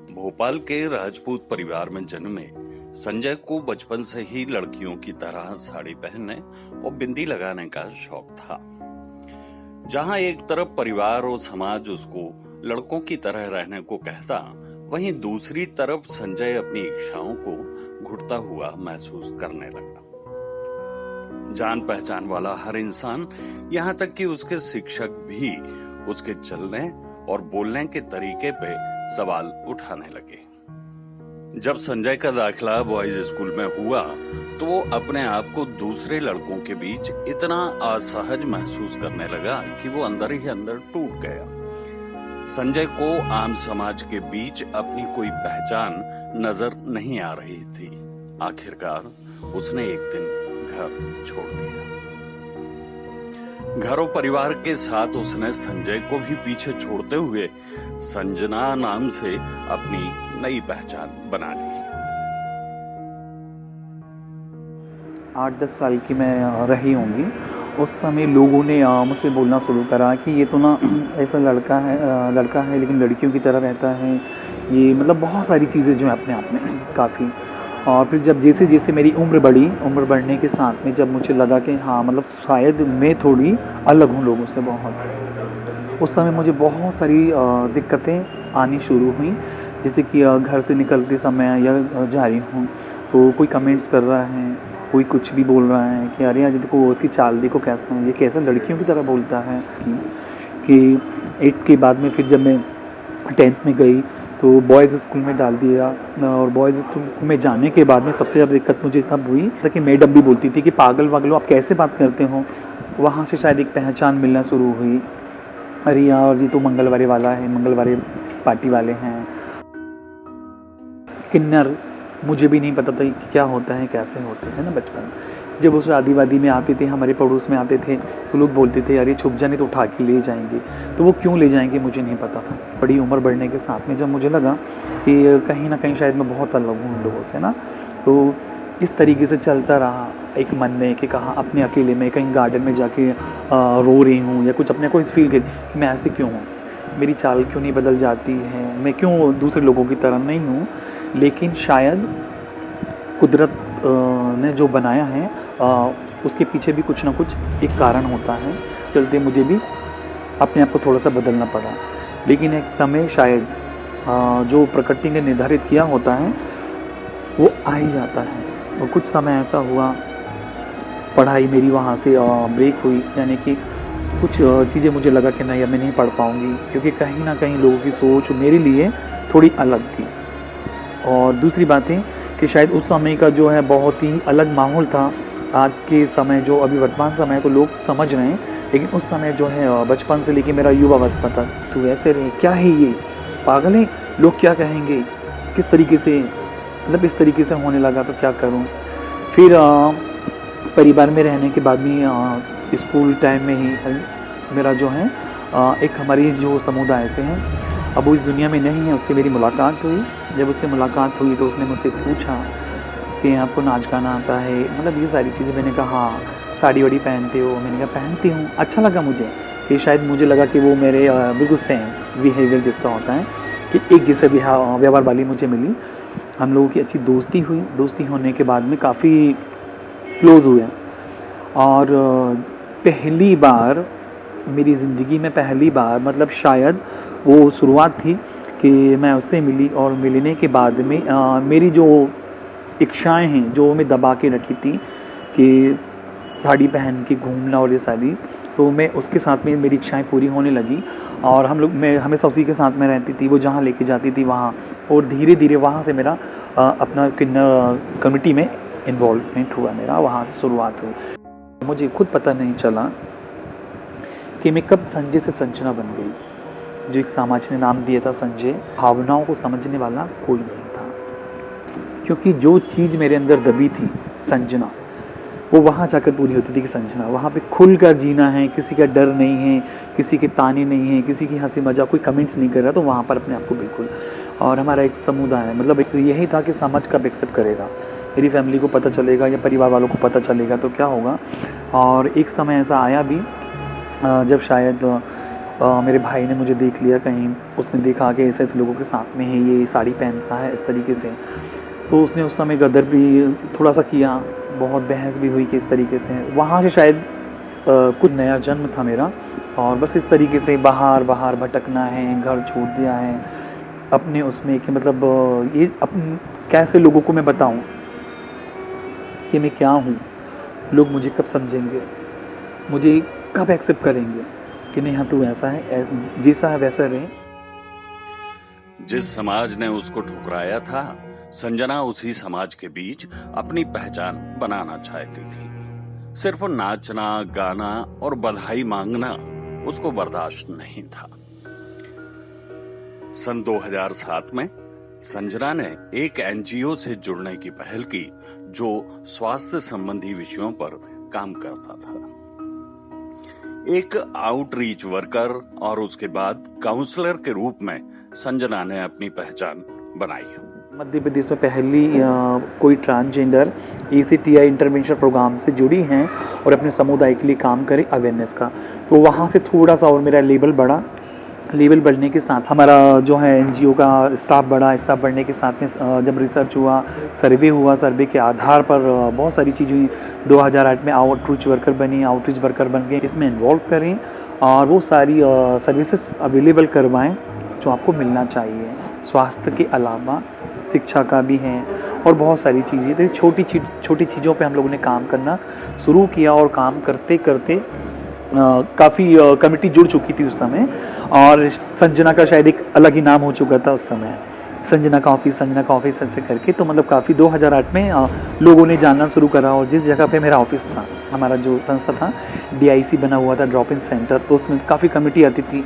भोपाल के राजपूत परिवार में जन्मे संजय को बचपन से ही लड़कियों की तरह साड़ी पहनने और बिंदी लगाने का शौक था। जहां एक तरफ परिवार और समाज उसको लड़कों की तरह रहने को कहता, वहीं दूसरी तरफ संजय अपनी इच्छाओं को घुटता हुआ महसूस करने लगा। जान पहचान वाला हर इंसान, यहाँ तक कि उसके शिक्षक भी उसके चलने और बोलने के तरीके पे सवाल उठाने लगे। जब संजय का दाखिला बॉयज स्कूल में हुआ तो वो अपने आप को दूसरे लड़कों के बीच इतना असहज महसूस करने लगा कि वो अंदर ही अंदर टूट गया। संजय को आम समाज के बीच अपनी कोई पहचान नजर नहीं आ रही थी। आखिरकार उसने एक दिन घर छोड़ दिया। घर और परिवार के साथ उसने संजय को भी पीछे छोड़ते हुए संजना नाम से अपनी नई पहचान बना ली। 8-10 साल की मैं रही होंगी। उस समय लोगों ने मुझसे बोलना शुरू करा कि ये तो ना ऐसा लड़का है लेकिन लड़कियों की तरह रहता है। ये मतलब बहुत सारी चीज़ें जो है अपने आप में काफ़ी। और फिर जब जैसे जैसे मेरी उम्र बढ़ने के साथ में जब मुझे लगा कि हाँ मतलब शायद मैं थोड़ी अलग हूँ लोगों से बहुत, उस समय मुझे बहुत सारी दिक्कतें आनी शुरू हुई। जैसे कि घर से निकलते समय या जा रही हूँ तो कोई कमेंट्स कर रहा है, कोई कुछ भी बोल रहा है कि अरे यार देखो उसकी चाल देखो कैसा है, ये कैसा लड़कियों की तरह बोलता है। कि 8 के बाद में फिर जब मैं 10th में गई तो बॉयज़ स्कूल में डाल दिया। और बॉयज़ स्कूल में जाने के बाद में सबसे ज़्यादा दिक्कत मुझे तब हुई कि मैडम भी बोलती थी कि पागल वागल आप कैसे बात करते हो। वहाँ से शायद एक पहचान मिलना शुरू हुई, अरे यार ये तो मंगलवारे वाला है, मंगलवारे पार्टी वाले हैं। किन्नर मुझे भी नहीं पता था कि क्या होता है कैसे होते हैं ना बचपन। जब उस शादी वादी में आते थे, हमारे पड़ोस में आते थे तो लोग बोलते थे अरे छुप जाने तो उठा के ले जाएंगे। तो वो क्यों ले जाएंगे मुझे नहीं पता था। बड़ी उम्र बढ़ने के साथ में जब मुझे लगा कि कहीं ना कहीं शायद मैं बहुत अलग हूँ उन लोगों से ना, तो इस तरीके से चलता रहा एक मन में कि कहाँ अपने अकेले में कहीं गार्डन में जाके रो रही हूँ या कुछ अपने को फील कर कि मैं ऐसे क्यों हूँ, मेरी चाल क्यों नहीं बदल जाती है, मैं क्यों दूसरे लोगों की तरह नहीं हूँ। लेकिन शायद कुदरत ने जो बनाया है उसके पीछे भी कुछ ना कुछ एक कारण होता है। चलते मुझे भी अपने आप को थोड़ा सा बदलना पड़ा। लेकिन एक समय शायद जो प्रकृति ने निर्धारित किया होता है वो आ ही जाता है। और कुछ समय ऐसा हुआ, पढ़ाई मेरी वहाँ से ब्रेक हुई, यानी कि कुछ चीज़ें मुझे लगा कि नहीं अब मैं नहीं पढ़ पाऊँगी, क्योंकि कहीं ना कहीं लोगों की सोच मेरे लिए थोड़ी अलग थी। और दूसरी बात है कि शायद उस समय का जो है बहुत ही अलग माहौल था। आज के समय जो अभी वर्तमान समय है तो लोग समझ रहे हैं, लेकिन उस समय जो है बचपन से लेके मेरा युवावस्था तक तो ऐसे रहे, क्या है ये पागल है, लोग क्या कहेंगे, किस तरीके से मतलब इस तरीके से होने लगा तो क्या करूं। फिर परिवार में रहने के बाद में स्कूल टाइम में ही मेरा जो है एक हमारी जो समुदाय से हैं, अब वो इस दुनिया में नहीं है, उससे मेरी मुलाकात हुई। जब उससे मुलाकात हुई तो उसने मुझसे पूछा कि आपको नाच गाना आता है, मतलब ये सारी चीज़ें। मैंने कहा हाँ। साड़ी वाड़ी पहनते हो, मैंने कहा पहनती हूँ। अच्छा लगा मुझे कि शायद मुझे लगा कि वो मेरे बिल्कुल सेम बिहेवियर जिसका होता है कि एक जैसे व्यवहार वाली मुझे मिली। हम लोगों की अच्छी दोस्ती हुई। दोस्ती होने के बाद में काफ़ी क्लोज़ हुए। और पहली बार मेरी ज़िंदगी में मतलब शायद वो शुरुआत थी कि मैं उससे मिली। और मिलने के बाद में मेरी जो इच्छाएं हैं जो मैं दबा के रखी थी कि साड़ी पहन के घूमना और ये सारी, तो मैं उसके साथ में मेरी इच्छाएं पूरी होने लगी। और मैं हमेशा उसी के साथ में रहती थी, वो जहाँ लेके जाती थी वहाँ। और धीरे धीरे वहाँ से मेरा अपना कम्युनिटी में इन्वॉल्वमेंट हुआ, मेरा वहाँ से शुरुआत हुई। मुझे खुद पता नहीं चला कि मैं कब संजय से संजना बन गई। जो एक समाज ने नाम दिया था संजय, भावनाओं को समझने वाला कोई नहीं था, क्योंकि जो चीज़ मेरे अंदर दबी थी संजना, वो वहाँ जाकर पूरी होती थी कि संजना वहाँ पे खुल कर जीना है, किसी का डर नहीं है, किसी के ताने नहीं है, किसी की हंसी मजाक, कोई कमेंट्स नहीं कर रहा, तो वहाँ पर अपने आप को बिल्कुल। और हमारा एक समुदाय है, मतलब यही था कि समाज कब एक्सेप्ट करेगा, मेरी फैमिली को पता चलेगा या परिवार वालों को पता चलेगा तो क्या होगा। और एक समय ऐसा आया भी जब शायद मेरे भाई ने मुझे देख लिया कहीं, उसने देखा कि ऐसे ऐसे लोगों के साथ में है, ये साड़ी पहनता है इस तरीके से, तो उसने उस समय गदर भी थोड़ा सा किया, बहुत बहस भी हुई कि इस तरीके से। वहाँ से शायद कुछ नया जन्म था मेरा, और बस इस तरीके से बाहर बाहर भटकना है, घर छोड़ दिया है अपने उसमें कि मतलब ये कैसे लोगों को मैं बताऊं कि मैं क्या हूं, लोग मुझे कब समझेंगे, मुझे कब एक्सेप्ट करेंगे कि नहीं हाँ तू ऐसा है, जैसा है वैसा रहे। जिस समाज ने उसको ठुकराया था, संजना उसी समाज के बीच अपनी पहचान बनाना चाहती थी। सिर्फ नाचना, गाना और बधाई मांगना उसको बर्दाश्त नहीं था। सन 2007 में संजना ने एक एनजीओ से जुड़ने की पहल की जो स्वास्थ्य संबंधी विषयों पर काम करता था। एक आउटरीच वर्कर और उसके बाद काउंसलर के रूप में संजना ने अपनी पहचान बनाई। मध्य प्रदेश में पहली कोई ट्रांसजेंडर ACTI इंटरवेंशन प्रोग्राम से जुड़ी हैं और अपने समुदाय के लिए काम करें अवेयरनेस का, तो वहाँ से थोड़ा सा और मेरा लेवल बढ़ा। लेवल बढ़ने के साथ हमारा जो है NGO का स्टाफ बढ़ा। स्टाफ बढ़ने के साथ में जब रिसर्च हुआ, सर्वे हुआ, सर्वे के आधार पर बहुत सारी चीज़ हुई। 2008 में आउटरीच वर्कर बनी, आउटरीच वर्कर बन के इसमें इन्वॉल्व करें और वो सारी सर्विसेज अवेलेबल करवाएं जो आपको मिलना चाहिए। स्वास्थ्य के अलावा शिक्षा का भी है और बहुत सारी चीज़ें। तो छोटी चीज़ों पे हम लोगों ने काम करना शुरू किया और काम करते करते काफ़ी कमेटी जुड़ चुकी थी उस समय, और संजना का शायद एक अलग ही नाम हो चुका था उस समय, संजना का ऑफिस ऐसे करके। तो मतलब काफ़ी 2008 में लोगों ने जानना शुरू करा। और जिस जगह पे मेरा ऑफिस था, हमारा जो संस्था था DIC बना हुआ था, ड्रॉप इन सेंटर, तो उसमें काफ़ी कमेटी आती थी।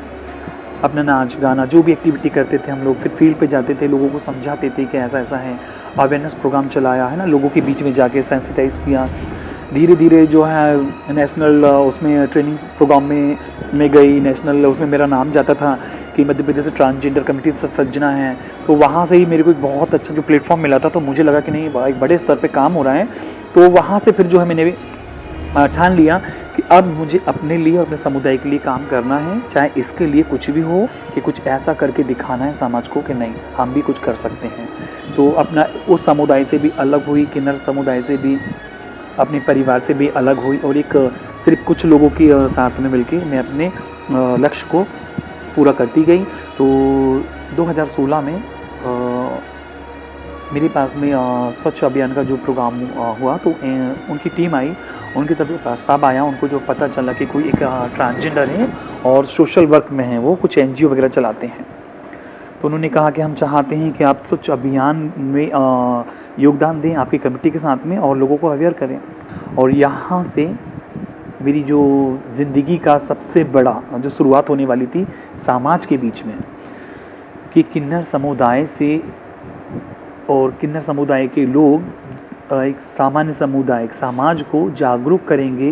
अपना नाच गाना जो भी एक्टिविटी करते थे हम लोग, फिर फील्ड पे जाते थे, लोगों को समझाते थे कि ऐसा ऐसा है। अवेयरनेस प्रोग्राम चलाया है ना, लोगों के बीच में जाके सेंसिटाइज किया। धीरे धीरे जो है नेशनल उसमें ट्रेनिंग प्रोग्राम में गई। नेशनल उसमें मेरा नाम जाता था कि मध्य प्रदेश से ट्रांसजेंडर कमेटी से संजना है, तो वहाँ से ही मेरे को एक बहुत अच्छा जो प्लेटफॉर्म मिला था। तो मुझे लगा कि नहीं एक बड़े स्तर पे काम हो रहा है। तो वहाँ से फिर जो है मैंने ठान लिया कि अब मुझे अपने लिए और अपने समुदाय के लिए काम करना है, चाहे इसके लिए कुछ भी हो, कि कुछ ऐसा करके दिखाना है समाज को कि नहीं हम भी कुछ कर सकते हैं। तो अपना उस समुदाय से भी अलग हुई, किन्नर समुदाय से भी, अपने परिवार से भी अलग हुई, और एक सिर्फ कुछ लोगों की साथ में मिलकर मैं अपने लक्ष्य को पूरा करती गई। तो 2016 में मेरे पास में स्वच्छ अभियान का जो प्रोग्राम हुआ, तो उनकी टीम आई, उनकी तरफ प्रस्ताव आया। उनको जो पता चला कि कोई एक ट्रांसजेंडर है और सोशल वर्क में है, वो कुछ NGO वगैरह चलाते हैं, तो उन्होंने कहा कि हम चाहते हैं कि आप स्वच्छ अभियान में योगदान दें आपकी कमेटी के साथ में और लोगों को अवेयर करें। और यहाँ से मेरी जो ज़िंदगी का सबसे बड़ा जो शुरुआत होने वाली थी समाज के बीच में, कि किन्नर समुदाय से और किन्नर समुदाय के लोग एक सामान्य समुदाय, एक समाज को जागरूक करेंगे,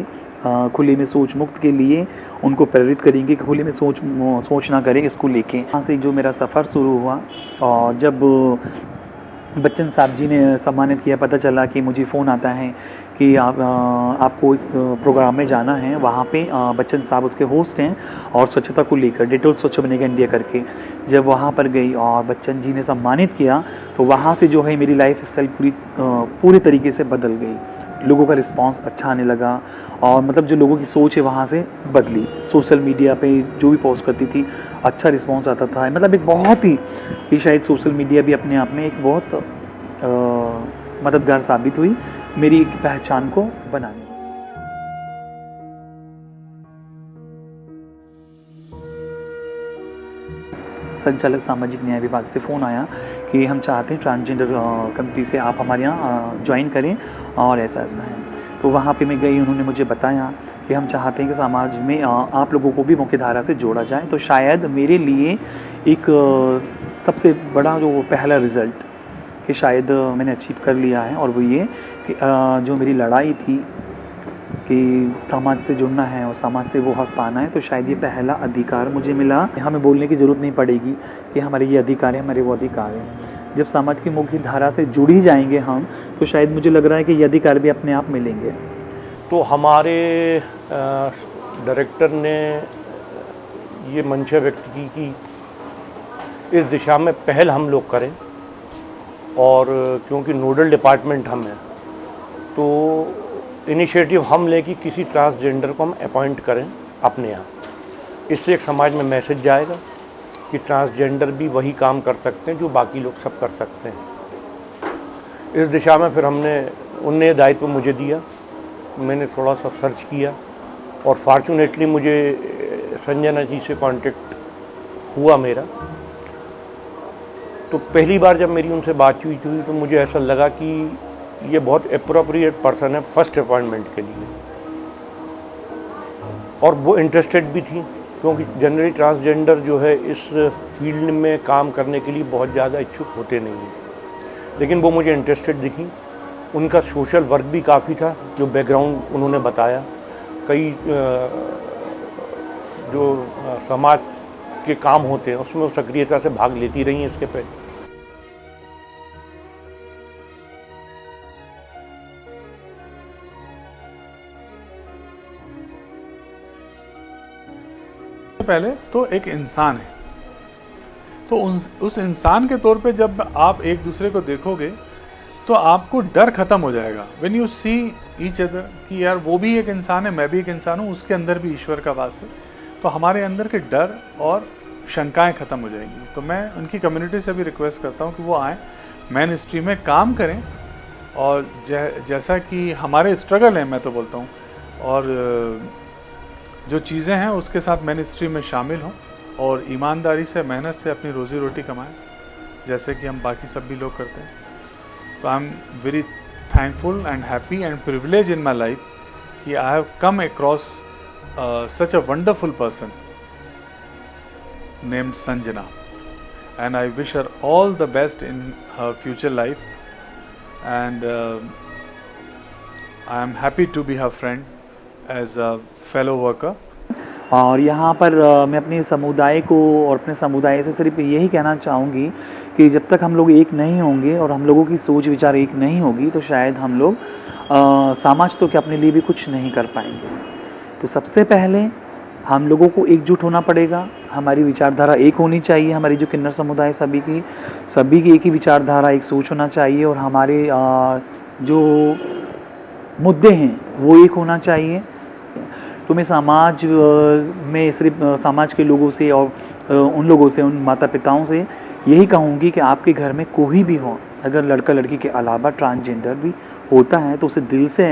खुले में सोच मुक्त के लिए उनको प्रेरित करेंगे कि खुले में सोच ना करें इसको लेके। यहाँ से जो मेरा सफ़र शुरू हुआ, और जब बच्चन साहब जी ने सम्मानित किया, पता चला कि मुझे फ़ोन आता है कि आपको एक प्रोग्राम में जाना है, वहाँ पे बच्चन साहब उसके होस्ट हैं और स्वच्छता को लेकर डेटोल स्वच्छ बनेगा इंडिया करके। जब वहाँ पर गई और बच्चन जी ने सम्मानित किया, तो वहाँ से जो है मेरी लाइफ स्टाइल पूरी तरीके से बदल गई। लोगों का रिस्पांस अच्छा आने लगा, और मतलब जो लोगों की सोच है वहाँ से बदली। सोशल मीडिया पे जो भी पोस्ट करती थी अच्छा रिस्पांस आता था। मतलब एक बहुत ही शायद सोशल मीडिया भी अपने आप में एक बहुत मददगार साबित हुई मेरी एक पहचान को बनाने में। संचालक सामाजिक न्याय विभाग से फ़ोन आया कि हम चाहते हैं ट्रांसजेंडर कमेटी से आप हमारे यहाँ ज्वाइन करें और ऐसा ऐसा है। तो वहाँ पे मैं गई, उन्होंने मुझे बताया कि हम चाहते हैं कि समाज में आप लोगों को भी मुख्य धारा से जोड़ा जाए। तो शायद मेरे लिए एक सबसे बड़ा जो पहला रिज़ल्ट कि शायद मैंने अचीव कर लिया है, और वो ये कि जो मेरी लड़ाई थी कि समाज से जुड़ना है और समाज से वो हक पाना है, तो शायद ये पहला अधिकार मुझे मिला। हमें बोलने की ज़रूरत नहीं पड़ेगी कि हमारे ये अधिकार है, हमारे वो अधिकार है। जब समाज की मुख्य धारा से जुड़ ही जाएंगे हम, तो शायद मुझे लग रहा है कि ये अधिकार भी अपने आप मिलेंगे। तो हमारे डायरेक्टर ने ये मंशा व्यक्त की कि इस दिशा में पहल हम लोग करें, और क्योंकि नोडल डिपार्टमेंट हम हैं तो इनिशिएटिव हम लें कि किसी ट्रांसजेंडर को हम अपॉइंट करें अपने यहाँ। इससे एक समाज में मैसेज जाएगा कि ट्रांसजेंडर भी वही काम कर सकते हैं जो बाकी लोग सब कर सकते हैं। इस दिशा में फिर उनने दायित्व मुझे दिया, मैंने थोड़ा सा सर्च किया और फॉर्चुनेटली मुझे संजना जी से कांटेक्ट हुआ मेरा। तो पहली बार जब मेरी उनसे बातचीत हुई तो मुझे ऐसा लगा कि ये बहुत अप्रोप्रिएट पर्सन है फर्स्ट अपॉइंटमेंट के लिए, और वो इंटरेस्टेड भी थी क्योंकि जनरली ट्रांसजेंडर जो है इस फील्ड में काम करने के लिए बहुत ज़्यादा इच्छुक होते नहीं हैं, लेकिन वो मुझे इंटरेस्टेड दिखी। उनका सोशल वर्क भी काफ़ी था, जो बैकग्राउंड उन्होंने बताया, कई जो समाज के काम होते हैं उसमें वो सक्रियता से भाग लेती रही हैं इसके पहले। पहले तो एक इंसान है, तो उस इंसान के तौर पे जब आप एक दूसरे को देखोगे तो आपको डर खत्म हो जाएगा। When you see each other कि यार वो भी एक इंसान है, मैं भी एक इंसान हूँ, उसके अंदर भी ईश्वर का वास है, तो हमारे अंदर के डर और शंकाएं खत्म हो जाएंगी। तो मैं उनकी कम्युनिटी से भी रिक्वेस्ट करता हूँ कि वो आएँ, मेन स्ट्रीम में काम करें, और जैसा कि हमारे स्ट्रगल है, मैं तो बोलता हूँ, और जो चीज़ें हैं उसके साथ मेन स्ट्रीम में शामिल हों और ईमानदारी से, मेहनत से अपनी रोज़ी रोटी कमाएं, जैसे कि हम बाकी सब भी लोग करते हैं। तो I am very thankful and happy and privilege in my life कि I have come across such a wonderful person named Sanjana, and I wish her all the best in her future life, and I am happy to be her friend as a fellow worker. और यहाँ पर मैं अपने समुदाय को और अपने समुदाय से सिर्फ यही कहना चाहूँगी कि जब तक हम लोग एक नहीं होंगे और हम लोगों की सोच विचार एक नहीं होगी तो शायद हम लोग समाज तो क्या अपने लिए भी कुछ नहीं कर पाएंगे। तो सबसे पहले हम लोगों को एकजुट होना पड़ेगा, हमारी विचारधारा एक होनी चाहिए, हमारी जो किन्नर समुदाय सभी की एक ही विचारधारा, एक सोच होना चाहिए, और हमारे जो मुद्दे हैं वो एक होना चाहिए। तो मैं समाज में सिर्फ समाज के लोगों से और उन लोगों से, उन माता पिताओं से यही कहूँगी कि आपके घर में कोई भी हो, अगर लड़का लड़की के अलावा ट्रांसजेंडर भी होता है तो उसे दिल से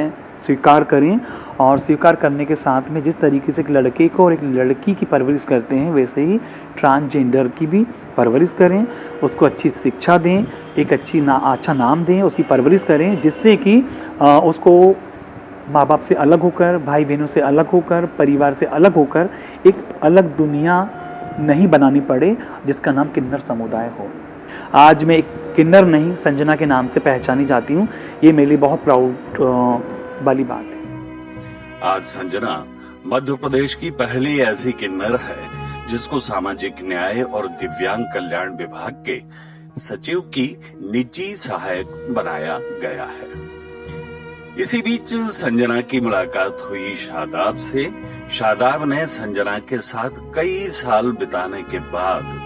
स्वीकार करें, और स्वीकार करने के साथ में जिस तरीके से एक लड़के को और एक लड़की की परवरिश करते हैं वैसे ही ट्रांसजेंडर की भी परवरिश करें, उसको अच्छी शिक्षा दें, एक अच्छा नाम दें, उसकी परवरिश करें, जिससे कि उसको माँ बाप से अलग होकर, भाई बहनों से अलग होकर, परिवार से अलग होकर एक अलग दुनिया नहीं बनानी पड़े जिसका नाम किन्नर समुदाय हो। आज मैं एक किन्नर नहीं, संजना के नाम से पहचानी जाती हूँ, ये मेरे लिए बहुत प्राउड वाली बात है। आज संजना मध्य प्रदेश की पहली ऐसी किन्नर है जिसको सामाजिक न्याय और दिव्यांग कल्याण विभाग के सचिव की निजी सहायक बनाया गया है। इसी बीच संजना की मुलाकात हुई शादाब से। शादाब ने संजना के साथ कई साल बिताने के बाद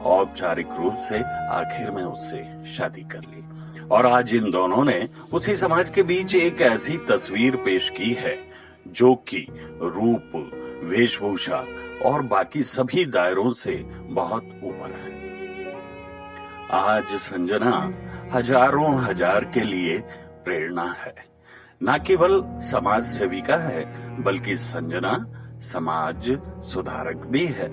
औपचारिक रूप से आखिर में उससे शादी कर ली, और आज इन दोनों ने उसी समाज के बीच एक ऐसी तस्वीर पेश की है जो कि रूप, वेशभूषा और बाकी सभी दायरों से बहुत ऊपर है। आज संजना हजारों हजार के लिए प्रेरणा है, न केवल समाज सेविका है बल्कि संजना समाज सुधारक भी है।